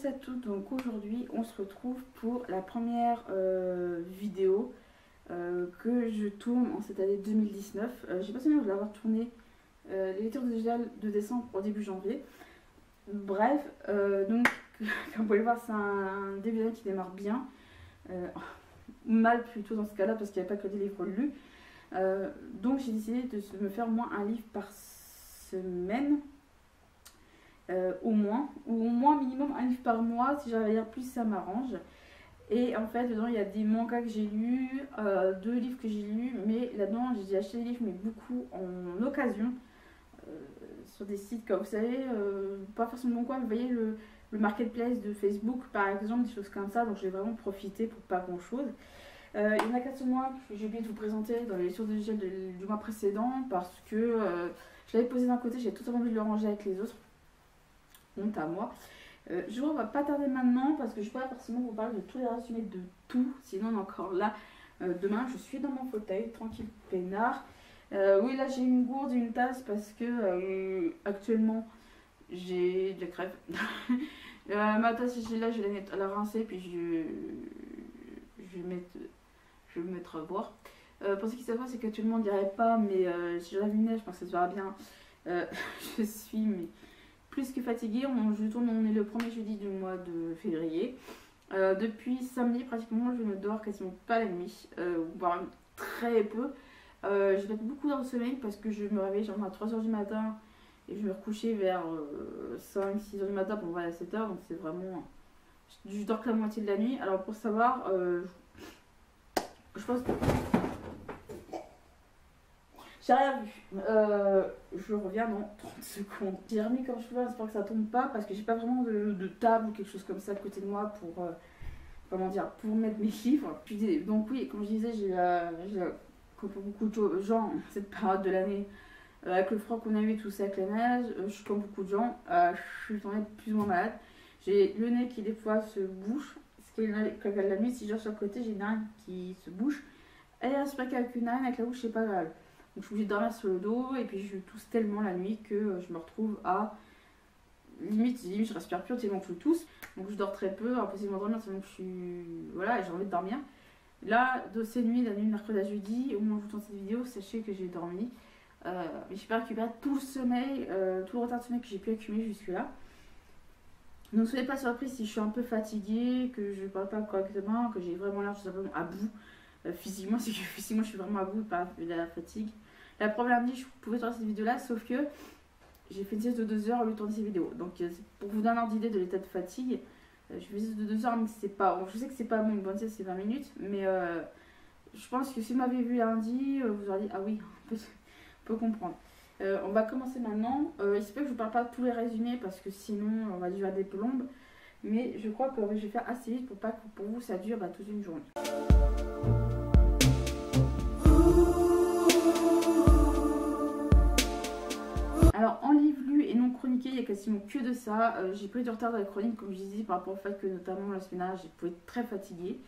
à toutes, donc aujourd'hui on se retrouve pour la première vidéo que je tourne en cette année 2019. J'ai pas souvenir de l'avoir tourné les lectures de décembre au début janvier. Bref, donc comme vous pouvez le voir, c'est un début d'année qui démarre bien. Mal plutôt dans ce cas-là parce qu'il n'y avait pas que des livres lus. Donc j'ai décidé de me faire au moins un livre par semaine. Au moins, ou au moins minimum un livre par mois. Si j'arrive à lire plus, ça m'arrange. Et en fait, dedans, il y a des mangas que j'ai lus, 2 livres que j'ai lus, mais là-dedans, j'ai acheté des livres, mais beaucoup en occasion, sur des sites, comme vous savez, pas forcément bon quoi, mais vous voyez le marketplace de Facebook, par exemple, des choses comme ça. Donc, j'ai vraiment profité pour pas grand-chose. Il y en a 4 mois que j'ai oublié de vous présenter dans les lectures de gel du mois précédent, parce que je l'avais posé d'un côté, j'ai totalement envie de le ranger avec les autres. Honte à moi. Je vois, on va pas tarder maintenant parce que je ne vais pas forcément vous parler de tous les résumés de tout, sinon on est encore là demain. Je suis dans mon fauteuil, tranquille, peinard. Oui, là j'ai une gourde, une tasse parce que actuellement j'ai de la crève. Ma tasse, là je vais la rincer, puis je vais me mettre à boire. Pour ceux qui savent pas, c'est qu'actuellement on dirait pas, mais si je l'avais je pense que ça se verra bien. Je suis plus que fatiguée. On est le premier jeudi du mois de février. Depuis samedi, pratiquement, je ne dors quasiment pas la nuit, voire même très peu. J'ai fait beaucoup d'heures de sommeil parce que je me réveille genre à 3h du matin et je me recouchais vers 5-6h du matin pour voir à 7h. Donc c'est vraiment. Je dors que la moitié de la nuit. Alors pour savoir, je pense que. J'ai rien vu. Je reviens dans 30 secondes. J'ai remis comme je peux, j'espère que ça tombe pas parce que j'ai pas vraiment de table ou quelque chose comme ça à côté de moi pour pour mettre mes livres. Donc oui, comme je disais, j'ai comme pour beaucoup de gens cette période de l'année, avec le froid qu'on a eu et tout ça avec la neige, je suis comme beaucoup de gens, je suis tombée plus ou moins malade. J'ai le nez qui des fois se bouche, ce qui est la nuit, si je dors sur le côté, j'ai une narine qui se bouche. Et là, c'est pas qu'avec une narine, avec la bouche c'est pas grave. Donc je suis obligée de dormir sur le dos et puis je tousse tellement la nuit que je me retrouve à limite je respire plus tellement que je tousse. Donc je dors très peu, impossible de m'endormir tellement que je suis voilà, et j'ai envie de dormir. Là, de ces nuits, la nuit de mercredi à jeudi, au moment où je vous tourne cette vidéo, sachez que j'ai dormi. Mais je n'ai pas récupéré tout le sommeil, tout le retard de sommeil que j'ai pu accumuler jusque là. Donc ne soyez pas surpris si je suis un peu fatiguée, que je ne parle pas correctement, que j'ai vraiment l'air tout simplement à bout. Physiquement, c'est que physiquement je suis vraiment à bout par la fatigue. La première nuit, je pouvais tourner cette vidéo là, sauf que j'ai fait une sieste de 2 heures au lieu de tourner cette vidéo. Donc pour vous donner un ordre d'idée de l'état de fatigue, je fais une sieste de 2 heures, mais c'est pas. Bon, je sais que c'est pas bon, une bonne sieste c'est 20 minutes, mais je pense que si vous m'avez vu lundi, vous auriez dit ah oui, on peut comprendre. On va commencer maintenant. Il se peut que je ne parle pas de tous les résumés parce que sinon on va durer des plombes. Mais je crois que je vais faire assez vite pour pas que pour vous ça dure toute une journée. Alors en livre lu et non chroniqué, il n'y a quasiment que de ça. J'ai pris du retard dans la chronique comme je disais par rapport au fait que notamment la semaine dernière j'ai pu être très fatiguée.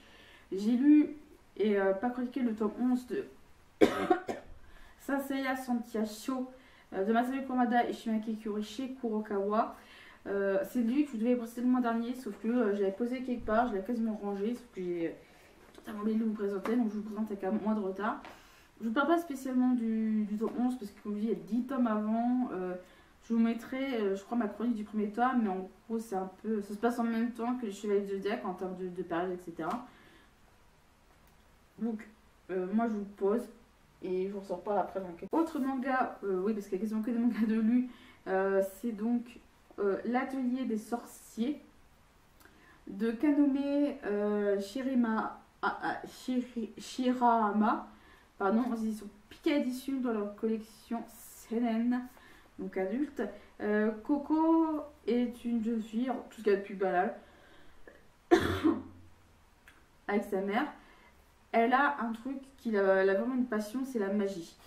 J'ai lu et pas chroniqué le tome 11 de Saseya Santiacho de Masami Kurumada et Shimaki Kurishi Kurokawa. C'est lui que je devais présenter le mois dernier, sauf que je l'avais posé quelque part, je l'ai quasiment rangé, sauf que j'ai totalement oublié de vous présenter, donc je vous présente avec un mois de retard. Je ne vous parle pas spécialement du tome 11 parce que comme je dis, il y a 10 tomes avant. Je vous mettrai, je crois, ma chronique du premier tome, mais en gros, c'est un peu. Ça se passe en même temps que les Chevaliers du Zodiac en termes de période, etc. Donc, moi, je vous pose et je vous ressors pas après. Donc, autre manga, oui, parce qu'il y a quasiment que des mangas de lu, c'est donc L'Atelier des Sorciers de Kanome Shirahama. Pardon, ils sont Pika Edition dans leur collection Seinen, donc adulte. Coco est une jeune fille, tout ce qu'il y a de plus banal, avec sa mère. Elle a un truc elle a vraiment une passion, c'est la magie.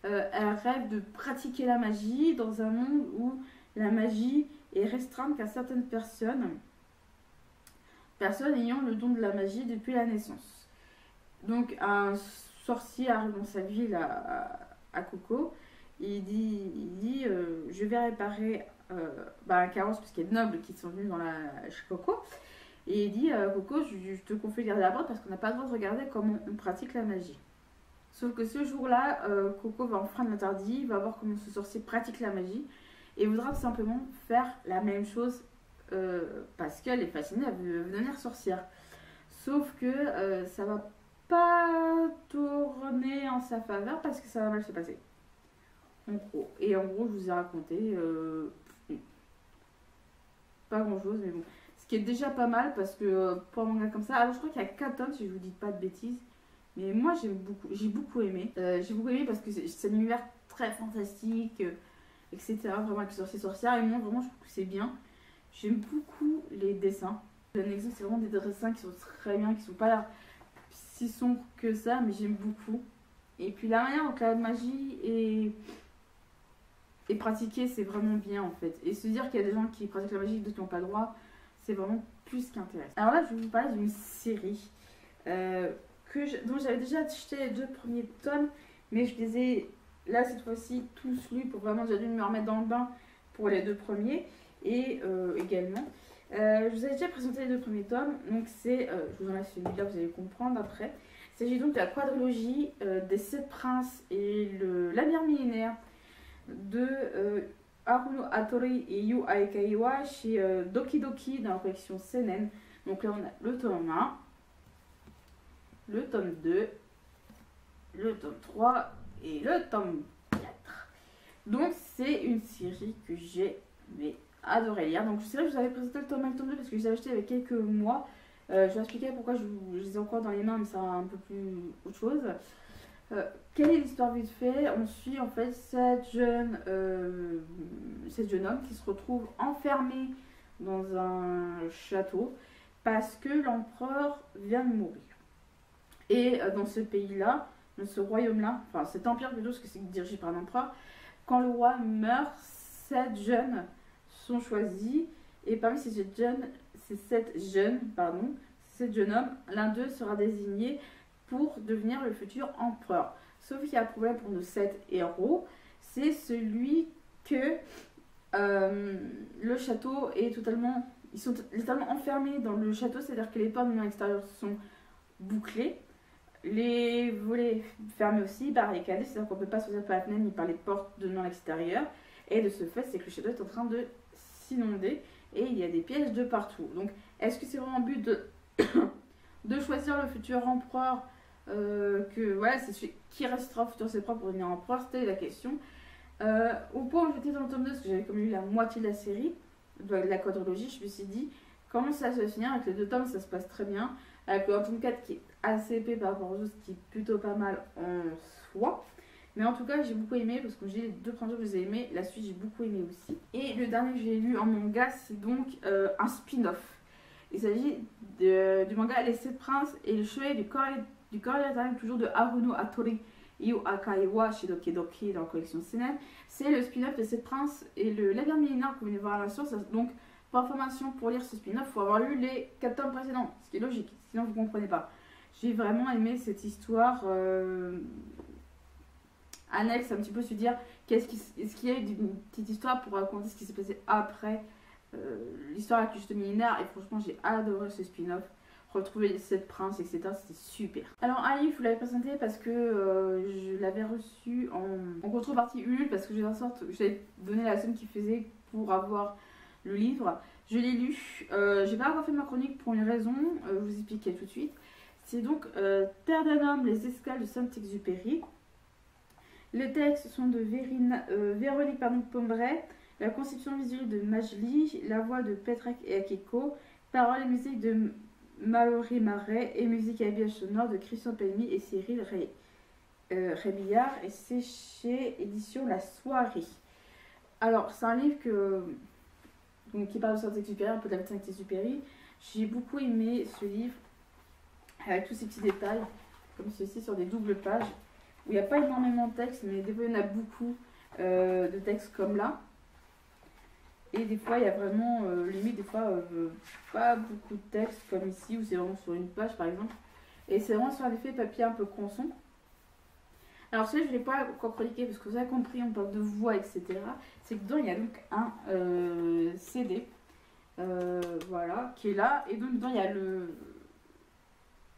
Elle rêve de pratiquer la magie dans un monde où la magie est restreinte qu'à certaines personnes ayant le don de la magie depuis la naissance. Donc un sorcier arrive dans sa ville à Coco. Il dit je vais réparer un carrosse, parce qu'il y a des nobles qui sont venus chez Coco. Et il dit Coco, je te confie de garder la porte parce qu'on n'a pas le droit de regarder comment on pratique la magie. Sauf que ce jour-là, Coco va enfreindre l'interdit, va voir comment ce sorcier pratique la magie et voudra tout simplement faire la même chose parce qu'elle est fascinée, elle veut devenir sorcière. Sauf que ça va pas tourner en sa faveur parce que ça va mal se passer. En gros. Et en gros, je vous ai raconté pas grand-chose, mais bon. Ce qui est déjà pas mal parce que pour un manga comme ça, alors je crois qu'il y a 4 tomes si je vous dis pas de bêtises. Mais moi j'ai beaucoup aimé. J'ai beaucoup aimé parce que c'est un univers très fantastique, etc. Vraiment avec sorciers sorcières. Et moi vraiment je trouve que c'est bien. J'aime beaucoup les dessins. Un exemple, c'est vraiment des dessins qui sont très bien, qui sont pas là si sombres que ça, mais j'aime beaucoup. Et puis la manière dont la magie est pratiquée, c'est vraiment bien en fait. Et se dire qu'il y a des gens qui pratiquent la magie et d'autres qui n'ont pas le droit, c'est vraiment plus qu'intéressant. Alors là, je vais vous parler d'une série dont j'avais déjà acheté les 2 premiers tomes, mais je les ai là cette fois-ci tous lus pour vraiment déjà dû me remettre dans le bain pour les 2 premiers. Et également, je vous avais déjà présenté les 2 premiers tomes, donc c'est, je vous en laisse celui-là, vous allez comprendre après. Il s'agit donc de la quadrilogie des 7 princes et le labyrinthe millénaire de Haruno Hattori et Yu Aekaiwa chez Doki Doki dans la collection Seinen. Donc là on a le tome 1, le tome 2, le tome 3 et le tome 4. Donc c'est une série que j'ai adoré lire. Donc c'est vrai que je vous avais présenté le tome 1 et le tome 2 parce que je les ai achetés avec quelques mois. Je vais expliquer pourquoi je les ai encore dans les mains, mais c'est un peu plus autre chose. Quelle est l'histoire vite fait? On suit en fait 7 jeunes hommes qui se retrouvent enfermés dans un château parce que l'empereur vient de mourir. Et dans ce pays-là, dans ce royaume-là, enfin cet empire plutôt parce que c'est dirigé par un empereur, quand le roi meurt, 7 jeunes sont choisis et parmi ces 7 jeunes hommes, l'un d'eux sera désigné pour devenir le futur empereur. Sauf qu'il y a un problème pour nos 7 héros, c'est celui que le château est totalement... Ils sont totalement enfermés dans le château, c'est-à-dire que les portes de l'extérieur sont bouclées, les volets fermés aussi, barricadés, c'est-à-dire qu'on ne peut pas sortir par la fenêtre ni par les portes de l'extérieur. Et de ce fait, c'est que le château est en train de s'inonder et il y a des pièges de partout. Donc, est-ce que c'est vraiment le but de choisir le futur empereur que voilà, c'est celui qui restera au futur ses propres pour devenir empereur? C'était la question. Au point où j'étais dans le tome 2, parce que j'avais comme lu la moitié de la série, de la quadrilogie, je me suis dit comment ça se finir. Avec les 2 tomes, ça se passe très bien. Avec le tome 4 qui est assez épais par rapport aux autres, qui est plutôt pas mal en soi. Mais en tout cas, j'ai beaucoup aimé parce que j'ai les 2 premiers tomes, je les ai aimés. La suite, j'ai beaucoup aimé aussi. Et le dernier que j'ai lu en manga, c'est donc un spin-off. Il s'agit du manga Les 7 princes et le chevalier du corps éternel, toujours de Haruno Hattori et Yu Aekaiwa chez Doki Doki dans la collection Seinen. C'est le spin-off des 7 princes et le labyrinthe millénaire que vous venez de voir à l'instant. Donc, pour information, pour lire ce spin-off, il faut avoir lu les 4 tomes précédents, ce qui est logique, sinon vous ne comprenez pas. J'ai vraiment aimé cette histoire annexe, un petit peu se dire est-ce qu'il y a eu une petite histoire pour raconter ce qui s'est passé après l'histoire avec le juste millénaire. Et franchement, j'ai adoré ce spin-off. Retrouver les 7 princes, etc. C'était super. Alors, un livre, je vous l'avais présenté parce que je l'avais reçu en contrepartie Ulule, parce que j'avais donné la somme qu'il faisait pour avoir le livre. Je l'ai lu. J'ai pas encore fait ma chronique pour une raison. Je vous expliquerai tout de suite. C'est donc Terre d'un homme, les escales de Saint-Exupéry. Les textes sont de Véronique Pombray, la conception visuelle de Majli, la voix de Petrek et Akiko, paroles et musique de Mallory Marais et musique et habillage sonore de Christian Pelmy et Cyril Rébillard. Et c'est chez Édition La Soirée. Alors, c'est un livre qui parle de Saint-Exupéry, un peu de la Saint-Exupéry. J'ai beaucoup aimé ce livre avec tous ces petits détails, comme ceci, sur des doubles pages, où il n'y a pas énormément de texte, mais des fois il y en a beaucoup de textes comme là. Et des fois il y a vraiment, limite, des fois pas beaucoup de texte, comme ici, où c'est vraiment sur une page par exemple. Et c'est vraiment sur un effet papier un peu conson. Alors celui-là, je ne l'ai pas encore chroniqué parce que vous avez compris, on parle de voix, etc. C'est que dedans, il y a donc un CD, voilà, qui est là. Et donc dedans, il y a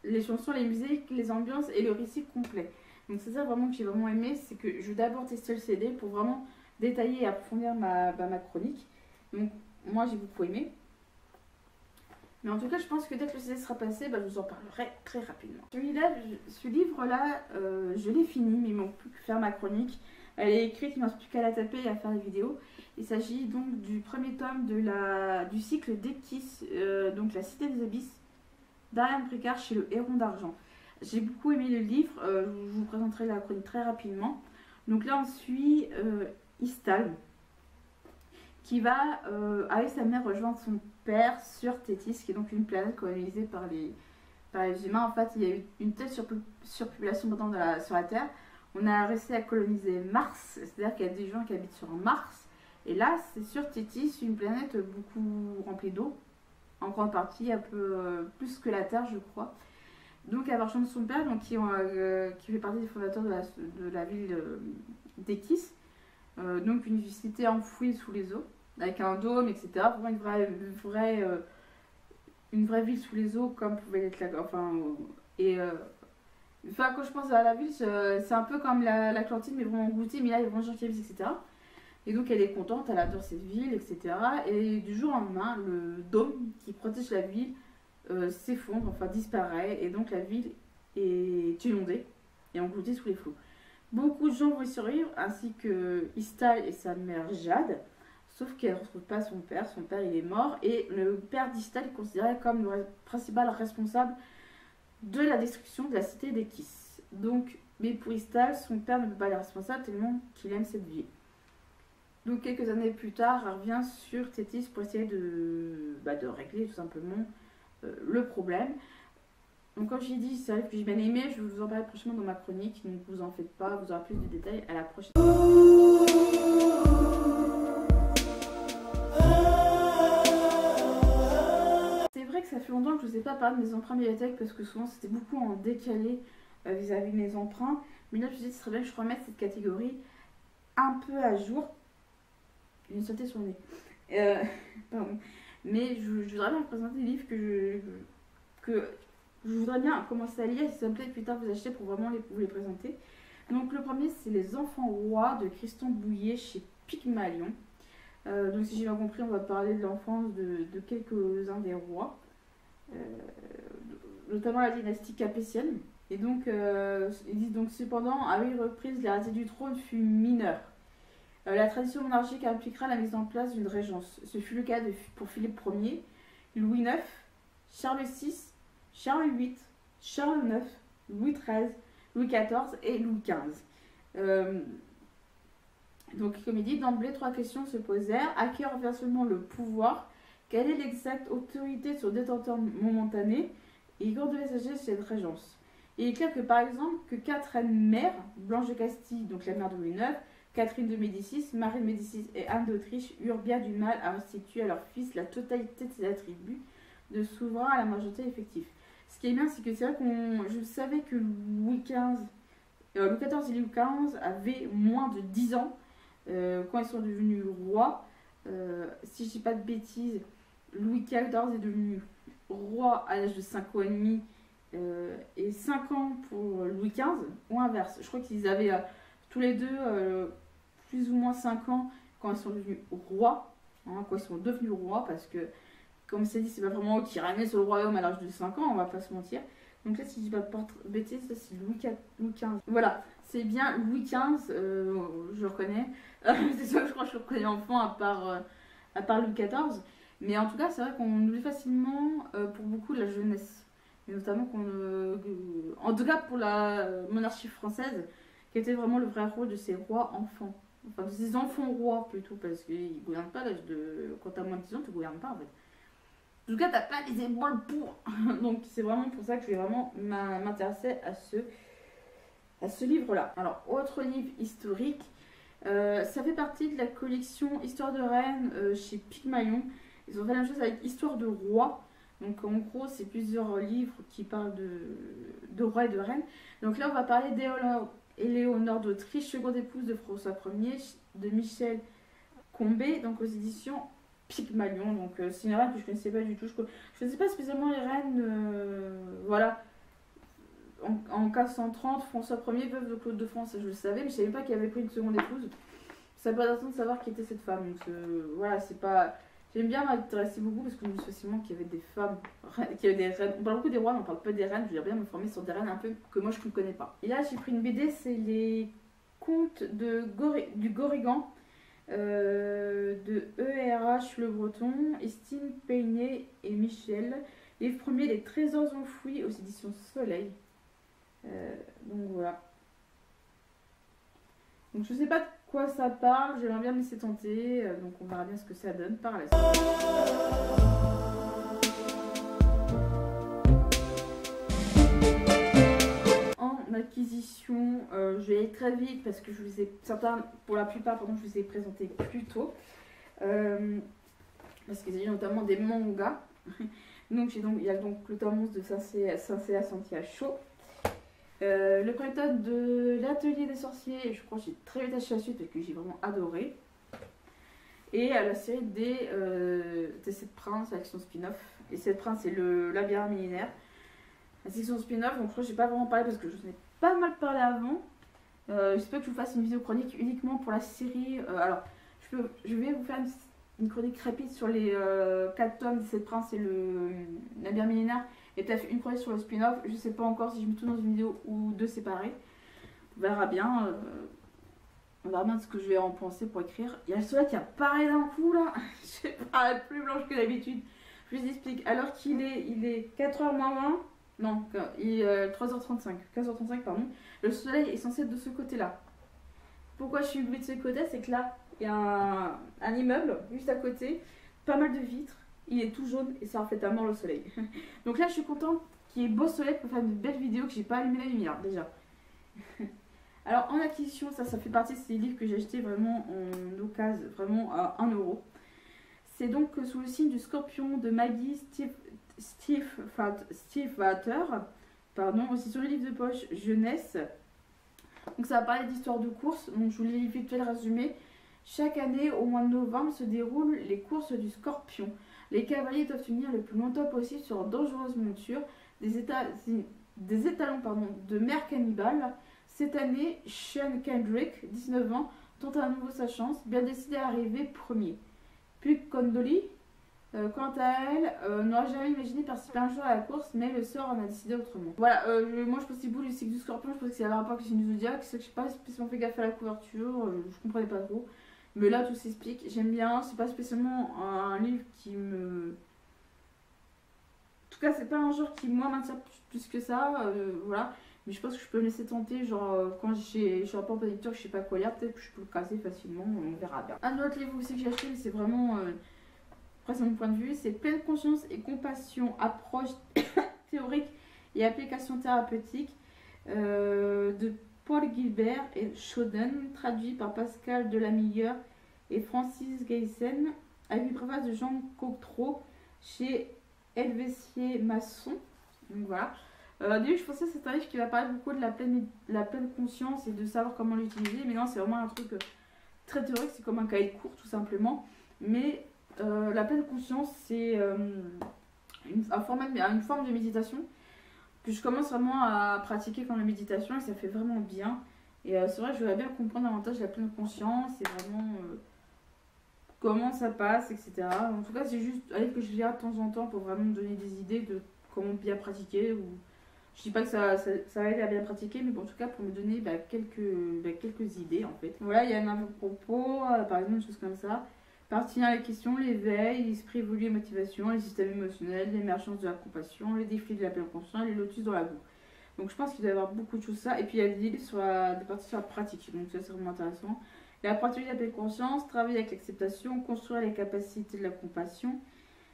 les chansons, les musiques, les ambiances et le récit complet. Donc c'est ça vraiment que j'ai vraiment aimé, c'est que je vais d'abord tester le CD pour vraiment détailler et approfondir ma chronique. Donc moi, j'ai beaucoup aimé. Mais en tout cas, je pense que dès que le CD sera passé, je vous en parlerai très rapidement. Ce livre-là, je l'ai fini, mais il ne manque plus que faire ma chronique. Elle est écrite, il ne me reste plus qu'à la taper et à faire les vidéos. Il s'agit donc du premier tome du cycle d'Ekis, donc La Cité des Abysses, d'Ariane Bricard chez le Héron d'Argent. J'ai beaucoup aimé le livre, je vous présenterai la chronique très rapidement. Donc là, on suit Istal, qui va, avec sa mère, rejoindre son père sur Tétis, qui est donc une planète colonisée par les humains. En fait, il y a eu une telle surpopulation sur la Terre. On a réussi à coloniser Mars, c'est-à-dire qu'il y a des gens qui habitent sur Mars. Et là, c'est sur Tétis, une planète beaucoup remplie d'eau, en grande partie, un peu plus que la Terre, je crois. Donc, elle va rejoindre son père, donc, qui fait partie des fondateurs de la ville d'Ekis. Donc, une cité enfouie sous les eaux, avec un dôme, etc. Vraiment une vraie ville sous les eaux, comme pouvait être la... quand je pense à la ville, c'est un peu comme l'Atlantide, mais vraiment goûté, mais là, il y a vraiment des gens qui habitent, etc. Et donc, elle est contente, elle adore cette ville, etc. Et du jour au lendemain, le dôme qui protège la ville s'effondre, enfin disparaît, et donc la ville est inondée et engloutie sous les flots. Beaucoup de gens vont y survivre, ainsi que Istal et sa mère Jade, sauf qu'elle ne retrouve pas son père il est mort, et le père d'Istal est considéré comme le principal responsable de la destruction de la cité d'Ekis. Donc, mais pour Istal, son père ne peut pas être responsable tellement qu'il aime cette ville. Donc quelques années plus tard, elle revient sur Tétis pour essayer de régler tout simplement le problème. Donc comme j'ai dit, c'est vrai que j'ai bien aimé, je vais vous en parler prochainement dans ma chronique, donc vous en faites pas, vous aurez plus de détails à la prochaine. C'est vrai que ça fait longtemps que je ne vous ai pas parlé de mes emprunts médiathèques parce que souvent c'était beaucoup en décalé vis-à-vis de mes emprunts. Mais là je me suis dit, ce serait bien que je remette cette catégorie un peu à jour. J'ai sauté sur le nez. Pardon. Mais je voudrais bien vous présenter des livres que je voudrais bien commencer à lire et si ça me plaît plus tard vous acheter pour vraiment vous les présenter. Donc le premier c'est Les Enfants Rois de Christian Bouillet chez Pygmalion. Donc si j'ai bien compris, on va parler de l'enfance de quelques-uns des rois, notamment la dynastie capétienne. Et donc ils disent donc cependant à 8 reprises l'héritier du trône fut mineur. La tradition monarchique impliquera la mise en place d'une régence. Ce fut le cas pour Philippe Ier, Louis IX, Charles VI, Charles VIII, Charles IX, Louis XIII, Louis XIV et Louis XV. Donc, comme il dit, d'emblée, 3 questions se posèrent. À qui revient seulement le pouvoir? Quelle est l'exacte autorité sur détenteur momentané? Et quand devait s'agir de cette régence? Et il est clair que, par exemple, que 4 reines mères, Blanche de Castille, donc la mère de Louis IX, Catherine de Médicis, Marie de Médicis et Anne d'Autriche eurent bien du mal à restituer à leur fils la totalité de ses attributs de souverain à la majorité effective. Ce qui est bien, c'est que c'est vrai je savais que Louis XIV et Louis XV avaient moins de 10 ans quand ils sont devenus rois. Si je dis pas de bêtises, Louis XIV est devenu roi à l'âge de 5 ans et demi et 5 ans pour Louis XV, ou inverse. Je crois qu'ils avaient tous les deux plus ou moins 5 ans quand ils sont devenus rois, quand ils sont devenus rois, parce que, comme c'est dit, c'est pas vraiment eux qui régnaient sur le royaume à l'âge de 5 ans, on va pas se mentir. Donc là, si je dis pas de bêtises, ça c'est Louis XV. Voilà, c'est bien Louis XV, je le reconnais. C'est ça que je crois que je le reconnais enfant, à part Louis XIV. Mais en tout cas, c'est vrai qu'on oublie facilement pour beaucoup la jeunesse. Et notamment en tout cas pour la monarchie française, qui était vraiment le vrai rôle de ces rois enfants. Enfin, de ces enfants rois plutôt, parce qu'ils ne gouvernent pas à l'âge de... Quand tu as moins de 10 ans, tu ne gouvernes pas en fait. En tout cas, tu n'as pas les épaules pour. Donc c'est vraiment pour ça que je vais vraiment m'intéresser à ce livre-là. Alors, autre livre historique, ça fait partie de la collection Histoire de Rennes chez Pygmalion. Ils ont fait la même chose avec Histoire de Roi. Donc en gros, c'est plusieurs livres qui parlent de rois et de reines. Donc là, on va parler Éléonore d'Autriche, seconde épouse de François Ier, de Michel Combé, donc aux éditions Pygmalion. Donc c'est une reine que je ne connaissais pas du tout. Je ne connaissais pas spécialement les reines. Voilà. En 1430, François Ier, veuve de Claude de France, je le savais, mais je ne savais pas qu'il avait pris une seconde épouse. Ça n'a pas d'intérêt de savoir qui était cette femme. Donc voilà, c'est pas. J'aime bien m'intéresser beaucoup parce que je me suis facilement qu'il y avait des femmes, qu'il y avait des reines. On parle beaucoup des rois, mais on parle pas des reines. Je veux bien me former sur des reines un peu que moi je ne connais pas. Et là, j'ai pris une BD, c'est les contes du Gorigan de ERH Le Breton, Estine Peigné et Michel. Livre premier, Les Trésors enfouis aux éditions Soleil. Donc voilà. Donc je sais pas de quoi ça parle, j'aimerais bien me laisser tenter, donc on verra bien ce que ça donne par la suite. En acquisition, je vais aller très vite parce que je vous ai, certains, pour la plupart, pardon, je vous ai présenté plus tôt. Parce qu'il y a notamment des mangas. Donc il y a donc le tome 11 de Saint-Céa Santiago. Le premier tome de l'Atelier des sorciers, je crois que j'ai très vite acheté la suite parce que j'ai vraiment adoré. Et la série des 7 princes, la section spin-off. Et 7 princes, c'est le labyrinthe millénaire. La section spin-off, donc je crois que j'ai pas vraiment parlé parce que je vous en ai pas mal parlé avant. J'espère que je vous fasse une vidéo chronique uniquement pour la série. Alors, je vais vous faire une chronique rapide sur les 4 tomes des 7 princes et le labyrinthe millénaire. Et peut-être une chronique sur le spin-off. Je sais pas encore si je mets tout dans une vidéo ou deux séparées. On verra bien. On verra bien de ce que je vais en penser pour écrire. Il y a le soleil qui apparaît d'un coup là. Je sais pas, plus blanche que d'habitude. Je vous explique. Alors qu'il est, il est 4h moins 20. Non, il est 3h35. 15h35, pardon. Le soleil est censé être de ce côté-là. Pourquoi je suis oubliée de ce côté? C'est que là, il y a un immeuble juste à côté. Pas mal de vitres. Il est tout jaune et ça reflète à mort le soleil. Donc là, je suis contente qu'il y ait beau soleil pour faire une belle vidéo que j'ai pas allumé la lumière déjà. Alors en acquisition, ça fait partie de ces livres que j'ai acheté vraiment en occasion, vraiment à 1 euro. C'est donc sous le signe du Scorpion de Maggie Stiefvater, pardon, aussi sur le livre de poche jeunesse. Donc ça va parler d'histoire de course. Donc je vous l'ai vite fait le résumé. Chaque année, au mois de novembre, se déroulent les courses du Scorpion. Les cavaliers doivent tenir le plus longtemps possible sur dangereuses montures, des étalons de mer cannibale. Cette année, Sean Kendrick, 19 ans, tente à nouveau sa chance, bien décidé à arriver premier. Puck Condoli, quant à elle, n'aura jamais imaginé participer un jour à la course, mais le sort en a décidé autrement. Voilà, moi je pensais beaucoup du cycle du Scorpion, je pensais que ça avait un rapport avec le signe du Zodiac, c'est que je n'ai pas spécialement fait gaffe à la couverture, je comprenais pas trop. Mais là tout s'explique, j'aime bien, c'est pas spécialement un livre qui me... En tout cas c'est pas un genre qui moi m'attire plus que ça, voilà. Mais je pense que je peux me laisser tenter, genre quand je suis un peu en panique, je sais pas quoi lire, peut-être que je peux le casser facilement, on verra bien. Un autre livre aussi que j'ai acheté, mais c'est vraiment, après c'est mon point de vue, c'est Pleine conscience et compassion, approche théorique et application thérapeutique de Paul Gilbert et Schoden, traduit par Pascal Delamigueur et Francis Gaysen, avec une préface de Jean Cocteau chez Helvétier Masson. Donc voilà. Au début, je pensais que c'est un livre qui va parler beaucoup de la pleine conscience et de savoir comment l'utiliser, mais non, c'est vraiment un truc très théorique, c'est comme un cahier de cours tout simplement. Mais la pleine conscience, c'est une forme de méditation que je commence vraiment à pratiquer comme la méditation et ça fait vraiment bien. Et c'est vrai que je voudrais bien comprendre davantage la pleine conscience et vraiment comment ça passe, etc. En tout cas, c'est juste un livre que je lis de temps en temps pour vraiment me donner des idées de comment bien pratiquer. Ou... Je dis pas que ça va aider à bien pratiquer, mais bon, en tout cas pour me donner quelques idées en fait. Voilà, il y a un avant-propos, par exemple, une chose comme ça. Partir à la question, l'éveil, l'esprit évolué et motivation, les systèmes émotionnels, l'émergence de la compassion, les défis de la pleine conscience, les lotus dans la boue. Donc je pense qu'il doit y avoir beaucoup de choses ça. Et puis il y a des livres sur des parties sur la pratique, donc ça c'est vraiment intéressant. La pratique de la pleine conscience, travailler avec l'acceptation, construire les capacités de la compassion,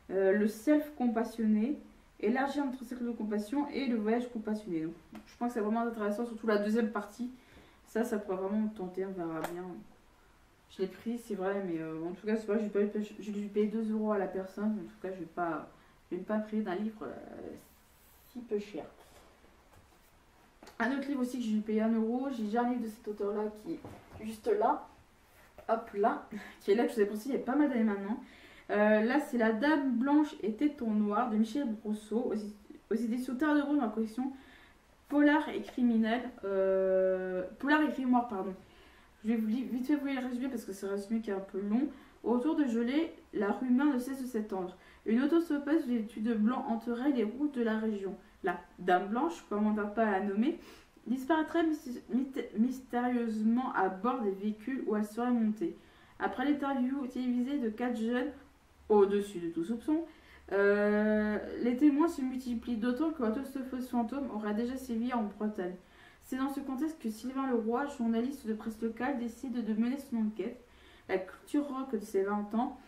le self-compassionné, élargir notre cercle de compassion et le voyage compassionné. Donc je pense que c'est vraiment intéressant, surtout la deuxième partie. Ça pourrait vraiment me tenter, on verra bien. Je l'ai pris, c'est vrai, mais en tout cas, c'est vrai, j'ai dû payer 2 euros à la personne. En tout cas, je vais pas prier d'un livre si peu cher. Un autre livre aussi que j'ai dû payer 1 euro. J'ai déjà un livre de cet auteur-là qui est juste là. Hop là. Qui est là que je vous ai pensé il y a pas mal d'années maintenant. Là, c'est La Dame Blanche et Téton Noir de Michel Brosseau aux éditions Terre de Rose dans la collection Polar et criminel. Polar et grimoire, pardon. Je vais vite fait vous lire le résumé parce que c'est un résumé qui est un peu long. Autour de Gelée, la rumeur ne cesse de s'étendre. Une autostoppeuse vêtue de blanc hanterait les routes de la région. La Dame Blanche, comme on ne va pas la nommer, disparaîtrait mystérieusement à bord des véhicules où elle serait montée. Après l'interview télévisée de 4 jeunes, au-dessus de tout soupçon, les témoins se multiplient, d'autant que l'autostoppeuse fantôme aura déjà sévi en Bretagne. C'est dans ce contexte que Sylvain Leroy, journaliste de presse locale, décide de mener son enquête. La culture rock de ses 20 ans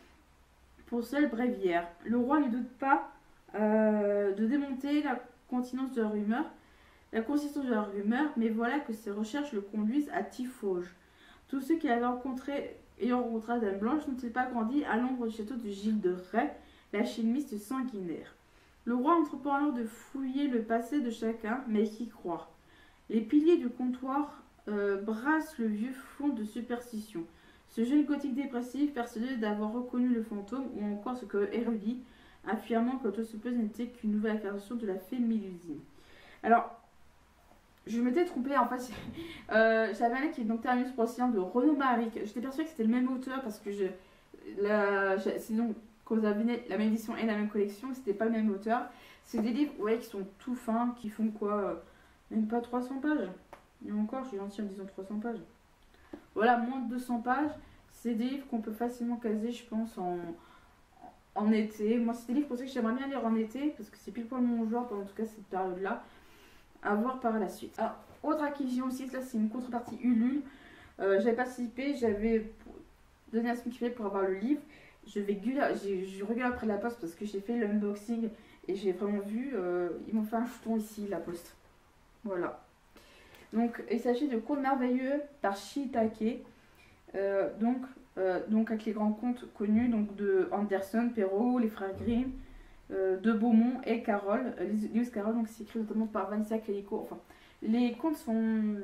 pour seule bréviaire. Leroy ne doute pas de démonter la consistance de la rumeur, mais voilà que ses recherches le conduisent à Tiffauges. Tous ceux qu'il avait rencontrés ayant rencontré la Dame Blanche n'ont-ils pas grandi à l'ombre du château de Gilles de Rais, l'alchimiste sanguinaire. Leroy entreprend alors de fouiller le passé de chacun, mais qui croire. Les piliers du comptoir brassent le vieux fond de superstition. Ce jeune gothique dépressif, persuadé d'avoir reconnu le fantôme, ou encore ce que érudit, affirmant que l'autostoppeuse n'était qu'une nouvelle incarnation de la fée Mélusine. Alors, je m'étais trompée, en fait, j'avais un livre qui est donc Terminus pour l'océan de Renaud Maric. J'étais persuadée que c'était le même auteur parce que sinon, quand vous avez la même édition et la même collection, c'était pas le même auteur. C'est des livres qui sont tout fins, qui font quoi même pas 300 pages. Et encore, je suis gentille en disant 300 pages. Voilà, moins de 200 pages. C'est des livres qu'on peut facilement caser, je pense, en été. Moi, c'est des livres pour ça que j'aimerais bien lire en été, parce que c'est pile poil mon genre, en tout cas cette période-là. À voir par la suite. Alors, autre acquisition aussi, là c'est une contrepartie Ulule. J'avais participé, j'avais donné à ce qu'il fallait pour avoir le livre. Je regarde après la poste parce que j'ai fait l'unboxing et j'ai vraiment vu, ils m'ont fait un jeton ici, la poste. Voilà. Donc, il s'agit de Contes merveilleux par Shiitake. Donc avec les grands contes connus donc de Andersen, Perrault, les frères Grimm, de Beaumont et Carroll. Lewis Carroll, donc c'est écrit notamment par Vanessa Calico. Enfin, les contes sont.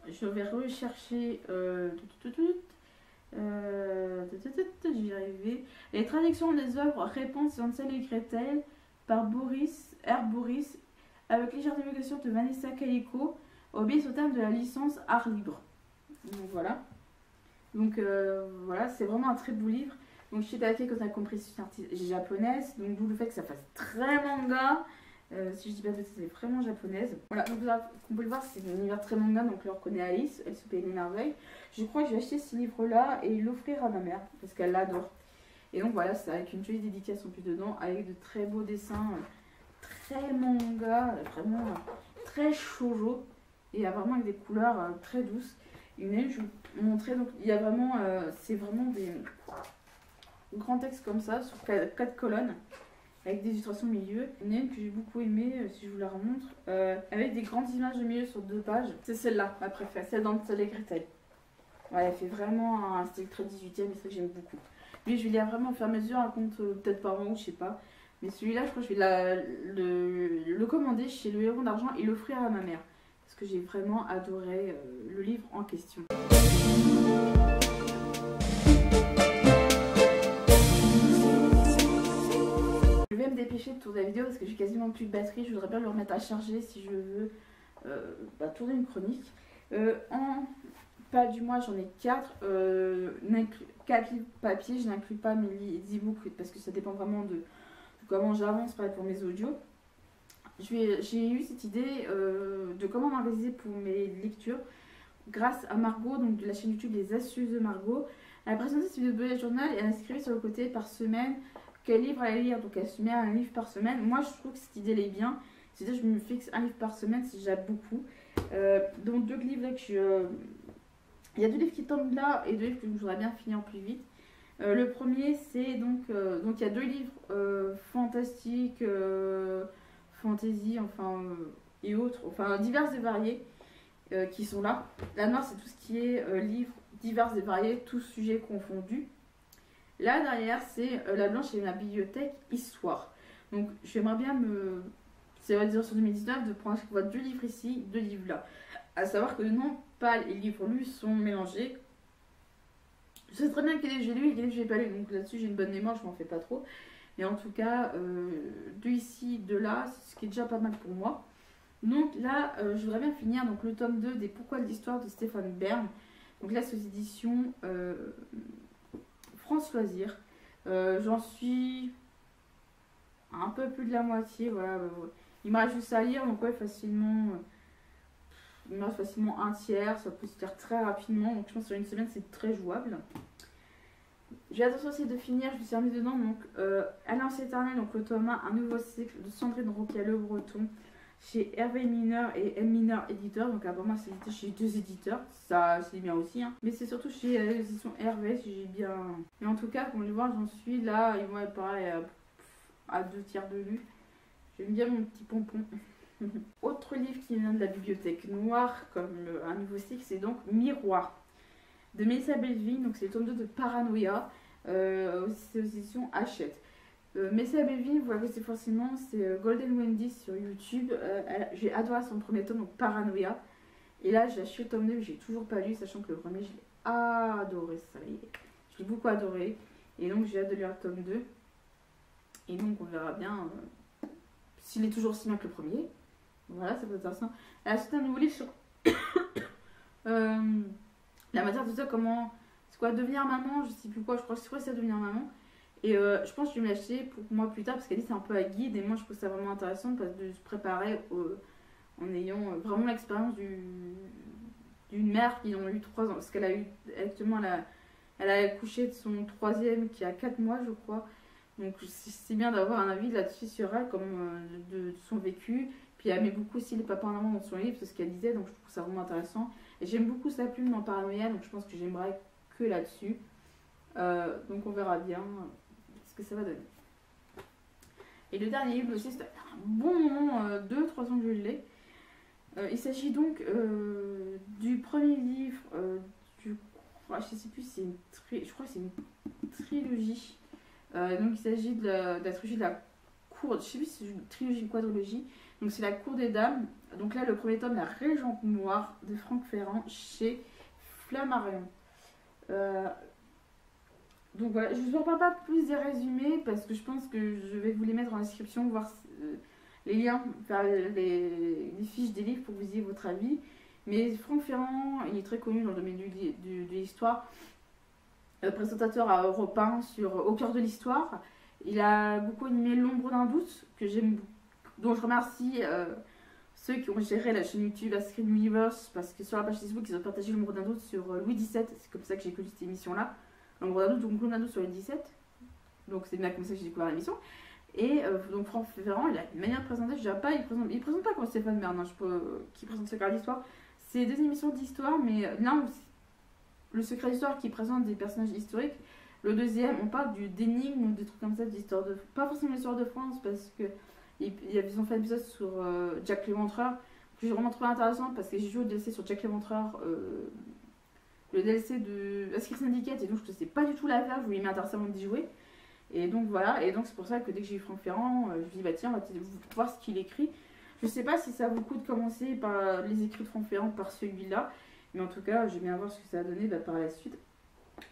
Je vais rechercher. Je vais y arriver. Les traductions des œuvres Réponse et Hansel et Gretel par Boris avec légère divulgation de Vanessa Calico, obéissent au terme de la licence art libre. Donc voilà. Donc voilà, c'est vraiment un très beau livre. Donc Shiitake, comme on a compris, c'est une artiste japonaise, donc d'où le fait que ça fasse très manga. Si je dis pas de bêtises, c'est vraiment japonaise. Voilà, donc comme on peut le voir, c'est un univers très manga, donc là on reconnaît Alice, elle se paye des merveilles. Je crois que je vais acheter ce livre-là et l'offrir à ma mère, parce qu'elle l'adore. Et donc voilà, c'est avec une jolie dédicace en plus dedans, avec de très beaux dessins, très manga, vraiment très shoujo, et vraiment avec des couleurs très douces. Une je vais vous montrer, donc il y a vraiment, c'est vraiment des grands textes comme ça, sur 4 colonnes, avec des illustrations au milieu. Une que j'ai beaucoup aimée, si je vous la remontre, avec des grandes images au milieu sur 2 pages. C'est celle-là, ma préférée, celle d'Hansel et Gretel. Ouais, elle fait vraiment un style très 18e, et c'est ça que j'aime beaucoup. Lui, je vais lire vraiment au fur et à mesure, un compte peut-être par an, je sais pas. Mais celui-là, je crois que je vais le commander chez le Héron d'Argent et l'offrir à ma mère. Parce que j'ai vraiment adoré le livre en question. Je vais me dépêcher de tourner la vidéo parce que j'ai quasiment plus de batterie. Je voudrais bien le remettre à charger si je veux tourner une chronique. En pas du mois, j'en ai 4. 4 livres papier, je n'inclus pas mes e-books parce que ça dépend vraiment de comment j'avance pour mes audios. J'ai eu cette idée de comment m'organiser pour mes lectures grâce à Margot, donc de la chaîne YouTube Les Astuces de Margot. Elle a présenté ce bullet journal et elle a inscrit sur le côté par semaine quel livre elle allait lire. Donc elle se met un livre par semaine. Moi je trouve que cette idée elle est bien. C'est-à-dire je me fixe un livre par semaine, c'est déjà beaucoup. Donc 2 livres là que il y a 2 livres qui tombent là et 2 livres que je voudrais bien finir plus vite. Le premier c'est donc il y a 2 livres fantastiques, fantasy, enfin et autres, enfin divers et variés qui sont là. La noire c'est tout ce qui est livres divers et variés, tous sujets confondus. Là derrière c'est la blanche et ma bibliothèque histoire. Donc j'aimerais bien me c'est on va dire sur 2019 de prendre à chaque fois 2 livres ici, 2 livres là. À savoir que non, pas les livres lus sont mélangés. Je sais très bien quel livre j'ai lu et quel livre j'ai pas lu, donc là-dessus j'ai une bonne mémoire, je m'en fais pas trop. Mais en tout cas, 2 ici, 2 là, ce qui est déjà pas mal pour moi. Donc là, je voudrais bien finir donc, le tome 2 des Pourquoi de l'histoire de Stéphane Bern. Donc là, c'est aux éditions France Loisirs. J'en suis un peu plus de la moitié, voilà. Il me reste juste à lire, donc ouais, facilement... il me reste facilement un tiers, ça peut se faire très rapidement, donc je pense que sur une semaine c'est très jouable. J'ai attention aussi de finir, je me suis remis dedans, donc Alliance éternelle, donc le tome 1, un nouveau cycle de Sandrine Roquet Le Breton, chez Hervé Mineur et M Mineur éditeur, donc apparemment c'est édité chez 2 éditeurs, ça c'est bien aussi, hein. Mais c'est surtout chez l'édition Hervé, si j'ai bien... Mais en tout cas, comme vous le voir, j'en suis là, ils vont être pareil à 2 tiers de lu. J'aime bien mon petit pompon. Autre livre qui vient de la bibliothèque noire, comme un nouveau cycle, c'est donc Miroir de Mélissa Belleville, donc c'est le tome 2 de Paranoia, c'est aux éditions Hachette. Mélissa Belleville, vous la connaissez forcément, c'est Golden Wendy sur YouTube. J'ai adoré son premier tome, donc Paranoia. Et là, j'ai acheté le tome 2, mais j'ai toujours pas lu, sachant que le premier, je l'ai adoré, ça y est. Je l'ai beaucoup adoré. Et donc, j'ai hâte de lire le tome 2. Et donc, on verra bien s'il est toujours aussi bien que le premier. Voilà, ça peut être intéressant. Elle a sorti un nouveau livre sur la matière de ça, comment... C'est quoi, devenir maman, je sais plus quoi, je crois que c'est devenir maman. Et je pense que je vais me l'acheter pour moi plus tard, parce qu'elle dit c'est un peu à guide, et moi je trouve ça vraiment intéressant parce de se préparer en ayant vraiment l'expérience d'une mère qui en a eu 3 ans. Parce qu'elle a eu, actuellement, elle a accouché de son 3e qui a 4 mois, je crois. Donc c'est bien d'avoir un avis là-dessus sur elle, comme de son vécu. Puis elle met beaucoup aussi les papas en avant dans son livre, c'est ce qu'elle disait, donc je trouve ça vraiment intéressant. Et j'aime beaucoup sa plume dans Paranoia, donc je pense que j'aimerais que là-dessus. Donc on verra bien ce que ça va donner. Et le dernier livre aussi, c'est un bon moment, 2-3 ans que je l'ai. Il s'agit donc du premier livre, je sais plus si c'est je crois que c'est une trilogie. Donc il s'agit de la trilogie de la cour, je sais plus si c'est une trilogie ou une quadrilogie. Donc c'est la cour des dames. Donc là le premier tome, La Régente Noire de Franck Ferrand chez Flammarion. Donc voilà, je ne vous en parle pas plus des résumés parce que je pense que je vais vous les mettre en description, voir les liens vers les fiches des livres pour que vous ayez votre avis. Mais Franck Ferrand, il est très connu dans le domaine de l'histoire. Présentateur à Europe 1 sur Au cœur de l'histoire. Il a beaucoup animé L'ombre d'un doute, que j'aime, dont je remercie ceux qui ont géré la chaîne YouTube La Screen Universe, parce que sur la page Facebook, ils ont partagé L'ombre d'un doute sur Louis XVII. C'est comme ça que j'ai connu cette émission-là. L'ombre d'un doute, donc L'ombre d'un doute sur Louis XVII. Donc c'est bien comme ça que j'ai découvert l'émission. Et donc Franck Ferrand, il a une manière de présenter, je dirais pas, il présente pas comme Stéphane Bern, hein, qui présente Secret d'Histoire. C'est 2 émissions d'histoire, mais l'un où le Secret d'Histoire qui présente des personnages historiques. Le deuxième, on parle d'énigmes ou des trucs comme ça, d'histoire de... Pas forcément l'histoire de France, parce que ils ont fait un épisode sur Jack l'Éventreur, que j'ai vraiment trouvé intéressant, parce que j'ai joué au DLC sur Jack l'Éventreur, le DLC de Secret Syndicate, et donc je ne sais pas du tout la faire, je voulais m'intéresser avant d'y jouer. Et donc voilà, et donc c'est pour ça que dès que j'ai eu Franck Ferrand, je me dis bah tiens, on va voir ce qu'il écrit. Je sais pas si ça vaut le coup de commencer par les écrits de Franck Ferrand par celui-là, mais en tout cas, je vais bien voir ce que ça va donner par la suite.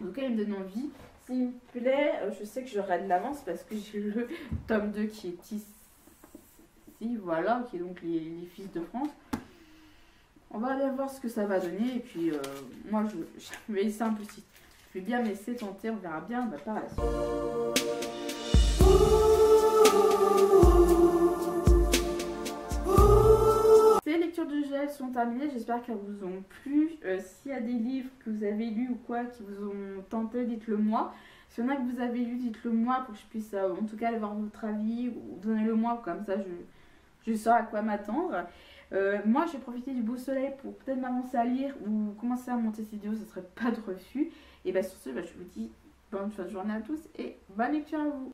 En tout cas, il me donne envie. S'il me plaît, je sais que j'aurai de l'avance parce que j'ai le tome 2 qui est ici, voilà, qui est donc les Fils de France. On va aller voir ce que ça va donner, et puis moi, je vais laisser un peu si. Je vais bien me laisser tenter, on verra bien par la suite. Ces lectures de gel sont terminées, j'espère qu'elles vous ont plu. S'il y a des livres que vous avez lus ou quoi qui vous ont tenté, dites-le moi. S'il y en a que vous avez lus, dites-le moi pour que je puisse en tout cas aller voir votre avis ou donnez-le moi, comme ça je saurai à quoi m'attendre. Moi j'ai profité du beau soleil pour peut-être m'avancer à lire ou commencer à monter ces vidéos, ce serait pas de refus. Et sur ce, je vous dis bonne fin de journée à tous et bonne lecture à vous.